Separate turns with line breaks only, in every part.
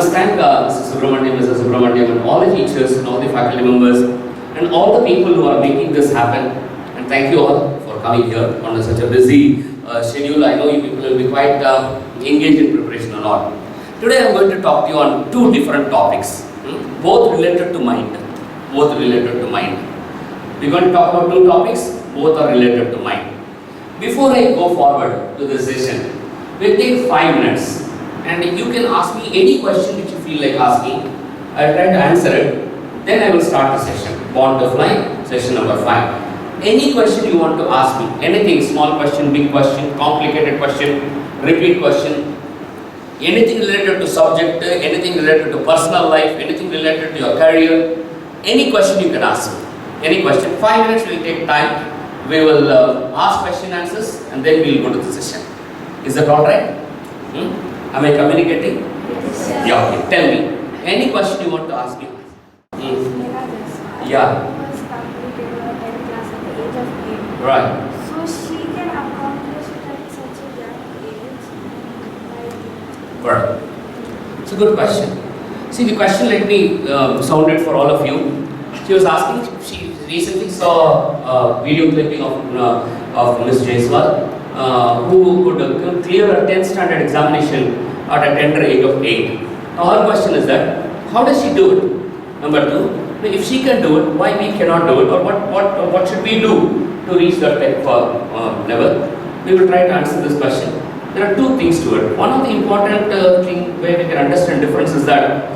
must thank Mr. Subramaniam, Mr. Subramaniam, and all the teachers and all the faculty members and all the people who are making this happen. And thank you all for coming here on such a busy schedule. I know you people will be quite engaged in preparation or not. Today I am going to talk to you on two different topics, both related to mind. Both related to mind. We are going to talk about two topics, both are related to mind. Before I go forward to this session, we'll take 5 minutes and you can ask me any question which you feel like asking. I'll try to answer it. Then I will start the session. Born to Fly, session number 5. Any question you want to ask me, anything, small question, big question, complicated question, repeat question, anything related to subject, anything related to personal life, anything related to your career, any question you can ask me. Any question. 5 minutes will take time. We will ask question answers and then we will go to the session. Is that alright? Am I communicating?
Yes.
Yeah, okay. Tell me. Any question you want to ask me? Yeah.
Was completed her 10th class at the age of 8.
Right.
So she can accomplish it at such a young age.
Correct. It's a good question. See, the question, let me sound it for all of you. She was asking, she recently saw a video clipping of Ms. Jaiswal, who could clear a 10th standard examination at a tender age of 8. Now her question is that, how does she do it? Number 2, if she can do it, why we cannot do it, or what should we do to reach that type of level? We will try to answer this question. There are 2 things to it. One of the important thing where we can understand difference is that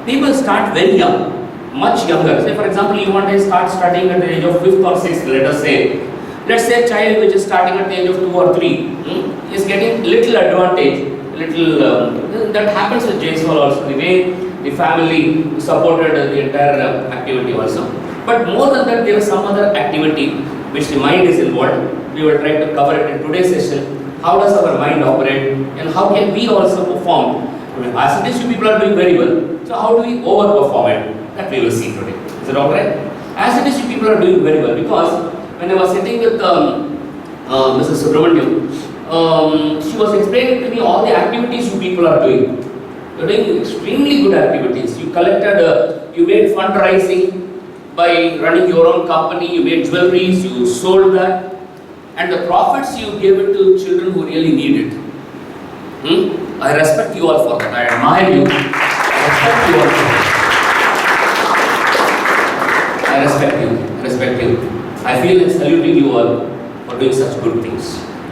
people start very young, much younger. Say for example, you want to start studying at the age of 5th or 6th, let us say. Let's say a child which is starting at the age of 2 or 3 is getting little advantage, that happens with Jaiswal also, the way the family supported the entire activity also. But more than that, there is some other activity which the mind is involved. We will try to cover it in today's session. How does our mind operate and how can we also perform? As it is, you people are doing very well. So how do we overperform it? That we will see today. Is it alright? As it is, you people are doing very well, because when I was sitting with Mrs. Subramaniam, she was explaining to me all the activities you people are doing. You are doing extremely good activities. You collected, you made fundraising by running your own company, you made jewelries, you sold that, and the profits you gave it to children who really need it. I respect you all for that. I admire you. I respect you all for that. I respect you. I feel like saluting you all for doing such good things.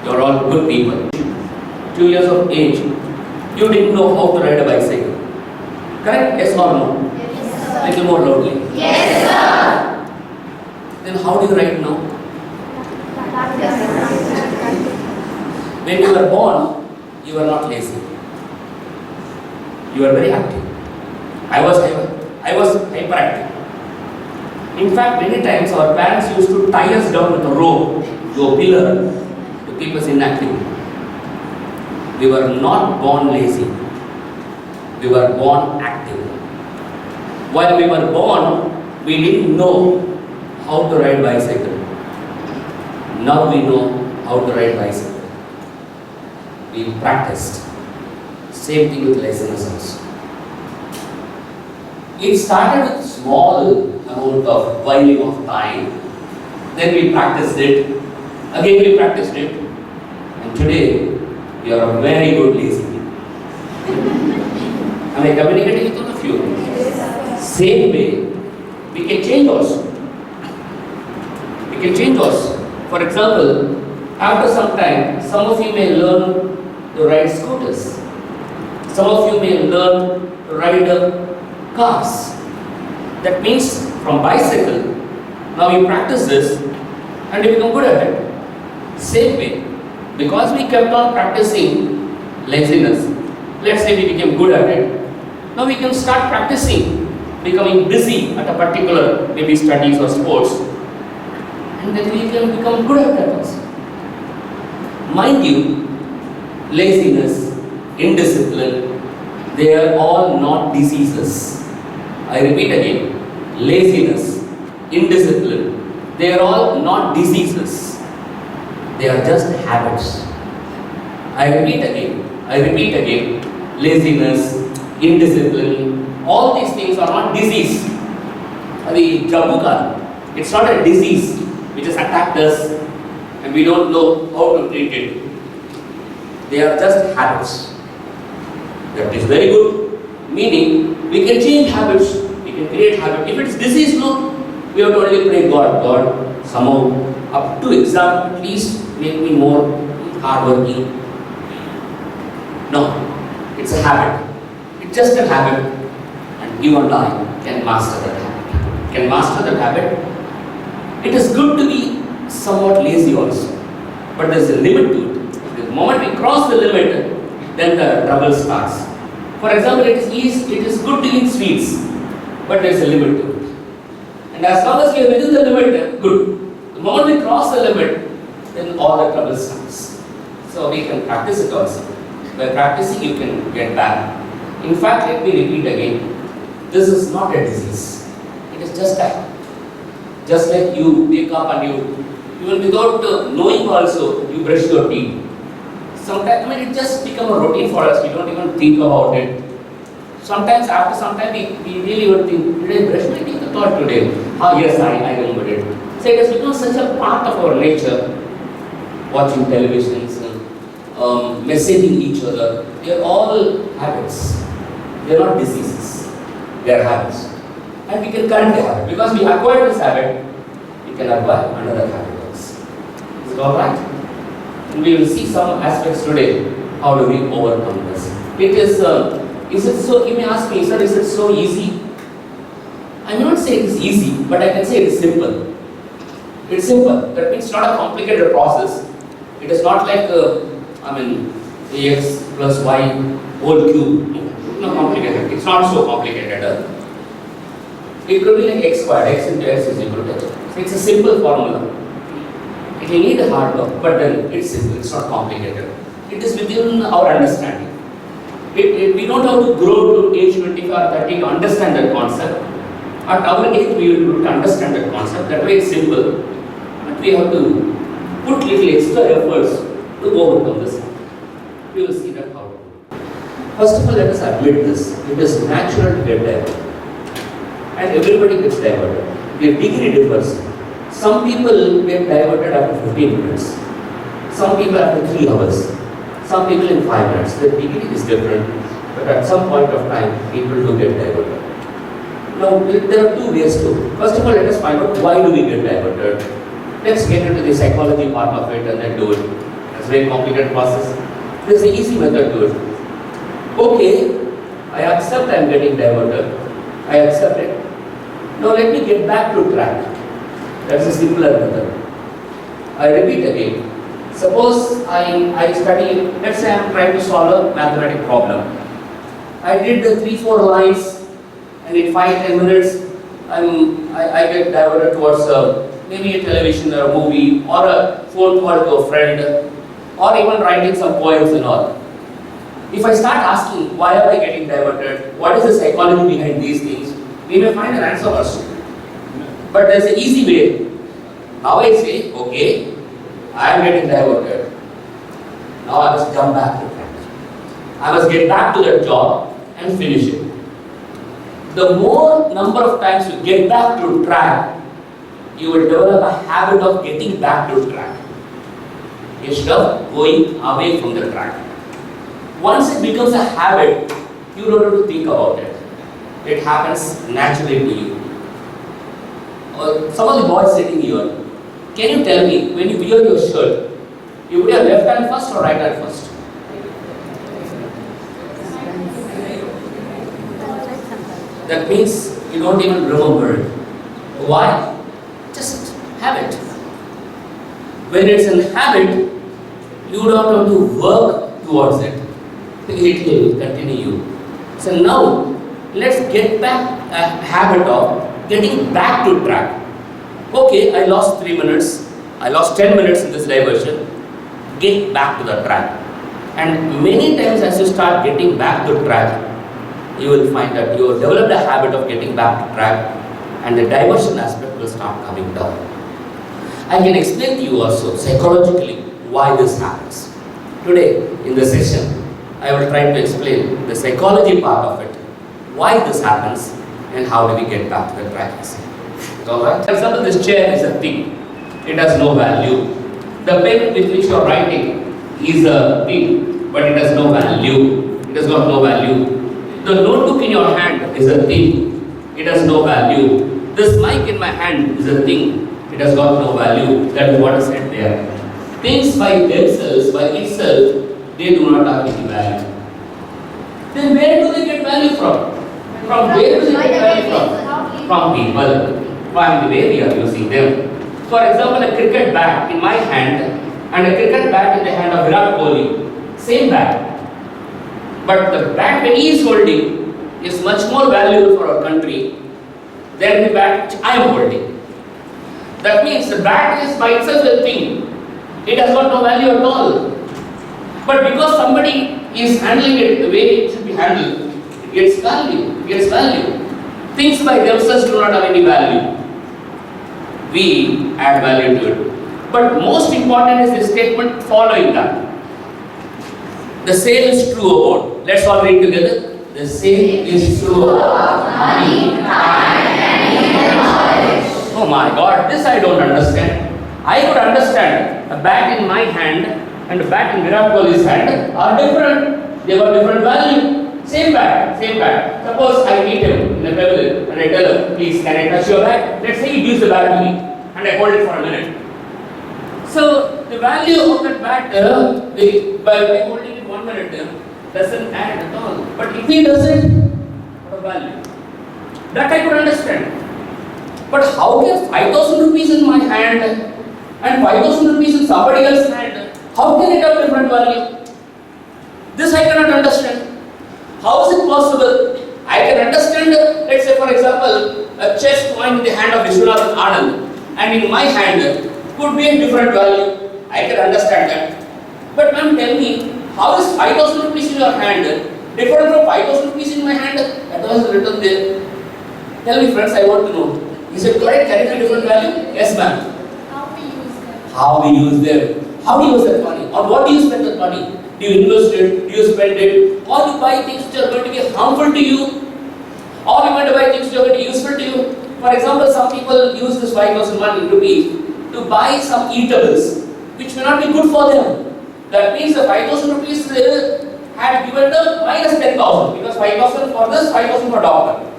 You are all good people. 2 years of age, you didn't know how to ride a bicycle. Correct? Yes or no?
Yes, sir.
Little more loudly.
Yes, sir.
Then how do you ride now? When you were born, you were not lazy. You were very active. I was hyperactive. In fact, many times our parents used to tie us down with a rope to a pillar to keep us inactive. We were not born lazy. We were born active. While we were born, we didn't know how to ride bicycle. Now we know how to ride bicycle. We practiced. Same thing with laziness also. It started with small amount of whiling of time. Then we practiced it. Again we practiced it. And today we are a very good lazy people. Am I communicating with all of you? Same way, we can change also. We can change also. For example, after some time, some of you may learn to ride scooters. Some of you may learn to ride cars. That means from bicycle, now you practice this and you become good at it. Same way, because we kept on practicing laziness, let's say we became good at it, now we can start practicing becoming busy at a particular, maybe studies or sports, and then we can become good at that also. Mind you, laziness, indiscipline, they are all not diseases. I repeat again, laziness, indiscipline, they are all not diseases. They are just habits. I repeat again, laziness, indiscipline, all these things are not disease. The jabuka, it's not a disease which has attacked us and we don't know how to treat it. They are just habits. That is very good, meaning we can change habits, we can create habits. If it's disease, no, we have to only pray God, somehow, up to exam, at least make me more hardworking. No, it's a habit. It's just a habit, and you and I can master that habit. Can master that habit. It is good to be somewhat lazy also, but there is a limit to it. The moment we cross the limit, then the trouble starts. For example, it is good to eat sweets, but there is a limit to it. And as long as we are within the limit, good. The moment we cross the limit, then all the trouble starts. So we can practice it also. By practicing, you can get back. In fact, let me repeat again. This is not a disease. It is just like you wake up and you, even without knowing also, you brush your teeth. Sometimes, it just becomes a routine for us. We don't even think about it. Sometimes, after some time, we really would think, did I brush my teeth? I thought today. Yes, I remembered it. So it has become such a part of our nature. Watching televisions, messaging each other. They are all habits. They are not diseases. They are habits. And we can correct the habit. Because we acquired this habit, we can acquire another habit also. Is it alright? And we will see some aspects today. How do we overcome this? It is it so, you may ask me, sir, is it so easy? I may not say it is easy, but I can say it is simple. It's simple. That means it's not a complicated process. It is not like, ax plus y whole cube. It's not complicated. It's not so complicated. It could be like x squared. X into x is equal to x. So it's a simple formula. It will need a hard work, but then it's simple. It's not complicated. It is within our understanding. We don't have to grow to age 25 or 30 to understand that concept. At our age, we will to understand that concept. That way it's simple. But we have to put little extra efforts to overcome this. We will see that how to do. First of all, let us admit this. It is natural to get diverted. And everybody gets diverted. The degree differs. Some people get diverted after 15 minutes. Some people after 3 hours. Some people in 5 minutes. The degree is different. But at some point of time, people do get diverted. Now, there are 2 ways to. First of all, let us find out why do we get diverted. Let's get into the psychology part of it and then do it. It's a very complicated process. There is an easy method to it. Okay, I accept I am getting diverted. I accept it. Now let me get back to track. That's a simpler method. I repeat again. Suppose I study, let's say I am trying to solve a mathematical problem. I did the 3-4 lines and in 5-10 minutes I get diverted towards maybe a television or a movie or a phone call to a friend or even writing some poems and all. If I start asking why am I getting diverted, what is the psychology behind these things, we may find an answer also. But there's an easy way. Now I say, okay, I am getting diverted. Now I must jump back to track. I must get back to that job and finish it. The more number of times you get back to track, you will develop a habit of getting back to track instead of going away from the track. Once it becomes a habit, you don't have to think about it. It happens naturally to you. Some of the boys sitting here, can you tell me, when you wear your shirt, you put your left hand first or right hand first? That means you don't even remember it. Why? Just habit. When it's a habit, you don't have to work towards it. It will continue. So now, let's get back a habit of getting back to track. Okay, I lost 3 minutes. I lost 10 minutes in this diversion. Get back to the track. And many times as you start getting back to track, you will find that you have developed a habit of getting back to track and the diversion aspect will start coming down. I can explain to you also psychologically why this happens. Today in the session, I will try to explain the psychology part of it. why this happens and how do we get back to the practice. Alright? For example, this chair is a thing. It has no value. The pen with which you are writing is a thing, but it has no value. It has got no value. The notebook in your hand is a thing. It has no value. This mic in my hand is a thing. It has got no value. That is what is said there. Things by themselves, by itself, they do not have any value. Then where do they get value from? From where do they get value from? From people. From the way we are using them. For example, a cricket bat in my hand and a cricket bat in the hand of Virat Kohli. Same bat. But the bat when he is holding is much more valuable for our country than the bat which I am holding. That means the bat is by itself a thing. It has got no value at all. But because somebody is handling it the way it should be handled, it gets value. It gets value. Things by themselves do not have any value. We add value to it. But most important is the statement following that. The same is true about. Let's all read together. The same is true about money, time, and knowledge. Oh my God, this I don't understand. I could understand a bat in my hand and a bat in Virat Kohli's hand are different. They have different value. Same bat, same bat. Suppose I meet him in a pavilion and I tell him, please can I touch your bat? Let's say he gives the bat to me and I hold it for a minute. So the value of that bat by holding it 1 minute doesn't add at all. But if he does it, what a value. That I could understand. But how can 5,000 rupees in my hand and 5,000 rupees in somebody else's hand, how can it have different value? This I cannot understand. How is it possible? I can understand, let's say for example, a chess coin in the hand of Vishwanathan Anand and in my hand could be a different value. I can understand that. But ma'am, tell me, how is 5,000 rupees in your hand different from 5,000 rupees in my hand? That was written there. Tell me friends, I want to know. Is it correct? Can it be different value? Yes ma'am.
How we use them.
How we use them. How do you use that money? Or what do you spend that money? Do you invest it? Do you spend it? Or you buy things which are going to be harmful to you? Or you want to buy things which are going to be useful to you? For example, some people use this 5,000 rupees to buy some eatables which may not be good for them. That means the 5,000 rupees had given them minus 10,000 because 5,000 for this, 5,000 for doctor.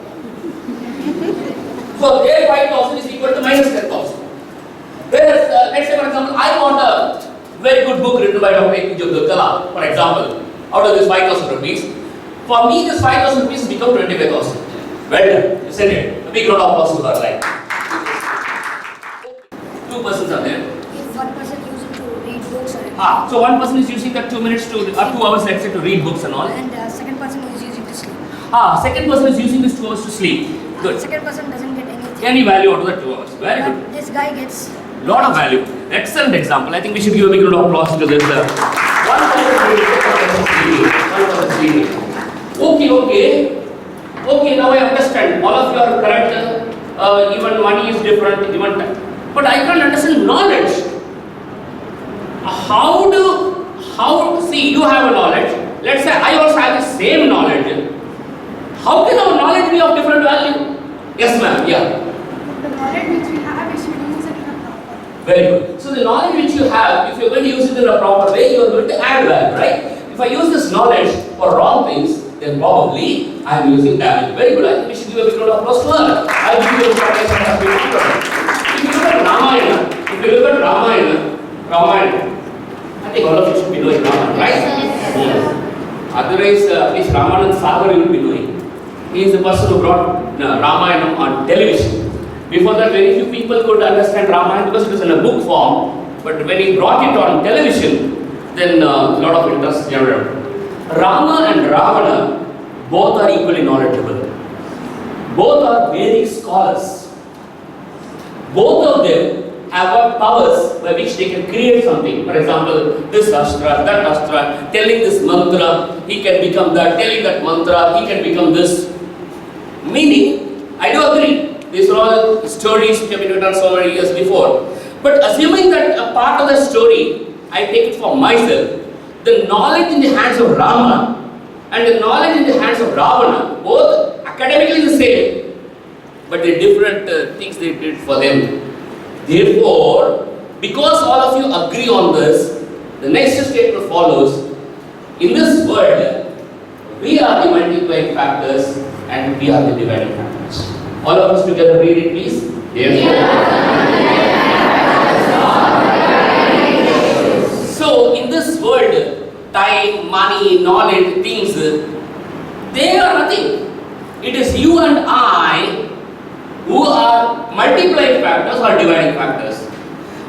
So their 5,000 is equal to minus 10,000. Whereas, let's say for example, I want a very good book written by Dr. APJ Abdul Kalam, for example, out of this 5,000 rupees. For me, this 5,000 rupees become 25,000. Well done, isn't it? A big round of applause to her, right? Two persons are there.
If one person uses it to read books or
So one person is using that 2 minutes to, or 2 hours let's say to read books and all.
and second person is using to sleep.
Second person is using this 2 hours to sleep. Good.
Second person doesn't get anything.
Any value out of the 2 hours. Very
But
good.
this guy gets
Lot of value. Excellent example. I think we should give a big round of applause to this. One person sleeping. Okay, now I understand. All of you are correct. Even money is different, even time. But I can't understand knowledge. See, you have a knowledge. Let's say I also have the same knowledge. How can our knowledge be of different value? Yes, ma'am. Yeah.
the knowledge which we have, we should use it in a proper way.
Very good. So the knowledge which you have, if you're going to use it in a proper way, you are going to add value, right? If I use this knowledge for wrong things, then probably I am using damage. Very good. I think we should give a big round of applause to her. I'll give you a short If you look at Ramayana, I think all of you should be knowing Ramayana, right? Yes. Otherwise, at least Ramanand Sagar you will be knowing. He is the person who brought Ramayana on television. Before that, very few people could understand Ramayana because it was in a book form. But when he brought it on television, then a lot of interest generated. Rama and Ravana both are equally knowledgeable. Both are Vedic scholars. Both of them have got powers by which they can create something. For example, this astra, that astra, telling this mantra, he can become that, telling that mantra, he can become this. Meaning, I do agree, these are all stories which have been written so many years before. But assuming that a part of the story, I take it for myself, the knowledge in the hands of Rama and the knowledge in the hands of Ravana both academically the same, but the different things they did for them. Therefore, because all of you agree on this, the next statement follows. In this world, we are the multiplying factors and we are the dividing factors. All of us together read it, please. So, in this world, time, money, knowledge, things, they are nothing. It is you and I who are multiplying factors or dividing factors.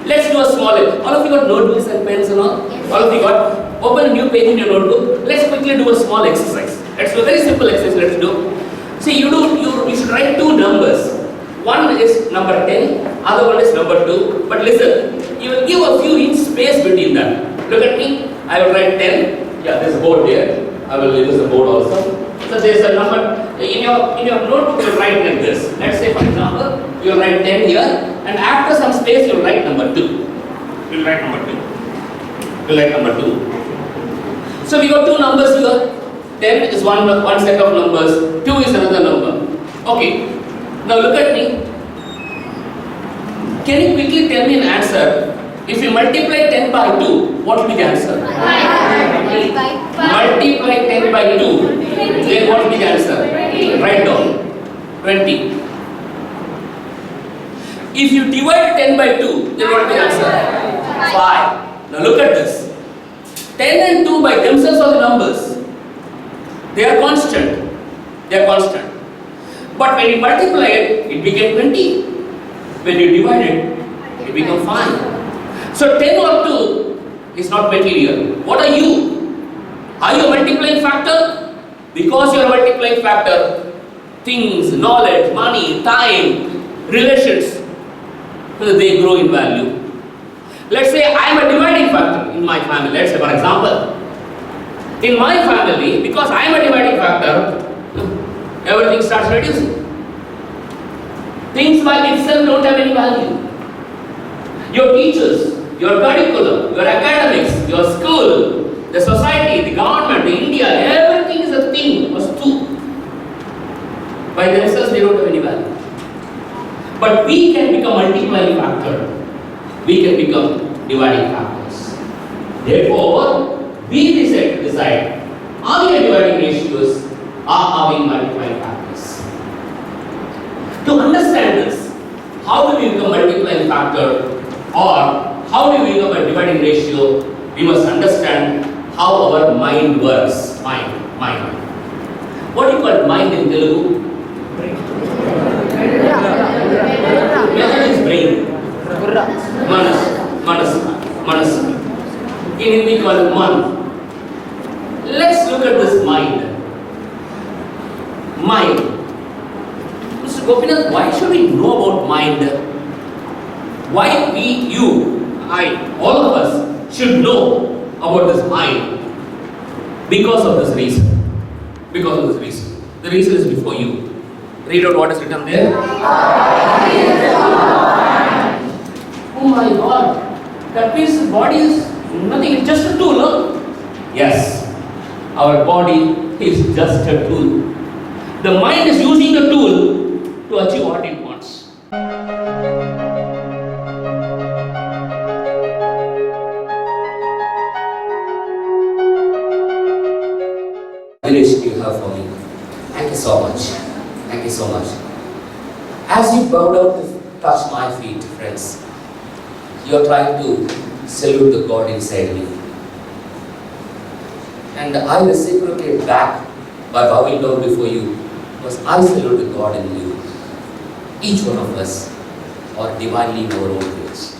Let's do a small, all of you got notebooks and pens and all?
Yes.
All of you got? Open a new page in your notebook. Let's quickly do a small exercise. Let's do a very simple exercise. Let's do. See, you should write two numbers. One is number 10, other one is number 2. But listen, you will give a few inch space between them. Look at me. I will write 10. Yeah, there's a board here. I will use the board also. So there's a number in your notebook. You will write like this. Let's say, for example, you will write 10 here, and after some space, you will write number 2. You will write number 2. You will write number 2. So we got two numbers here. 10 is one set of numbers. 2 is another number. Okay. Now look at me. Can you quickly tell me an answer? If you multiply 10 by 2, what will be the answer? Multiply 10 by 2. Then what will be the answer? Write down. 20. If you divide 10 by 2, then what will be the answer? 5. Now look at this. 10 and 2 by themselves are the numbers. They are constant. They are constant. But when you multiply it, it became 20. When you divide it, it becomes 5. So 10 or 2 is not material. What are you? Are you a multiplying factor? Because you are a multiplying factor, things, knowledge, money, time, relations, they grow in value. Let's say I am a dividing factor in my family. Let's say, for example, in my family, because I am a dividing factor, everything starts reducing. Things by itself don't have any value. Your teachers, your curriculum, your academics, your school, the society, the government, the India, everything is a thing, vastu. By themselves, they don't have any value. But we can become multiplying factor. We can become dividing factors. Therefore, we decide, are we dividing ratios or are we multiplying factors? To understand this, how do we become multiplying factor or how do we become a dividing ratio? We must understand how our mind works. Mind. What do you call mind in Telugu? Method is brain. Manas. In Hindi call it man. Let's look at this mind. Mind. Mr. Gopinath, why should we know about mind? Why we, you, I, all of us should know about this mind? Because of this reason. The reason is before you. Read out what is written there. Oh my God. That means the body is nothing, it's just a tool, no? Yes. Our body is just a tool. The mind is using the tool to achieve what it wants. Relation you have for me. Thank you so much. Thank you so much. As you bow down to touch my feet, friends, you are trying to salute the God inside me. And I reciprocate back by bowing down before you because I salute the God in you. Each one of us are divinely in our own ways.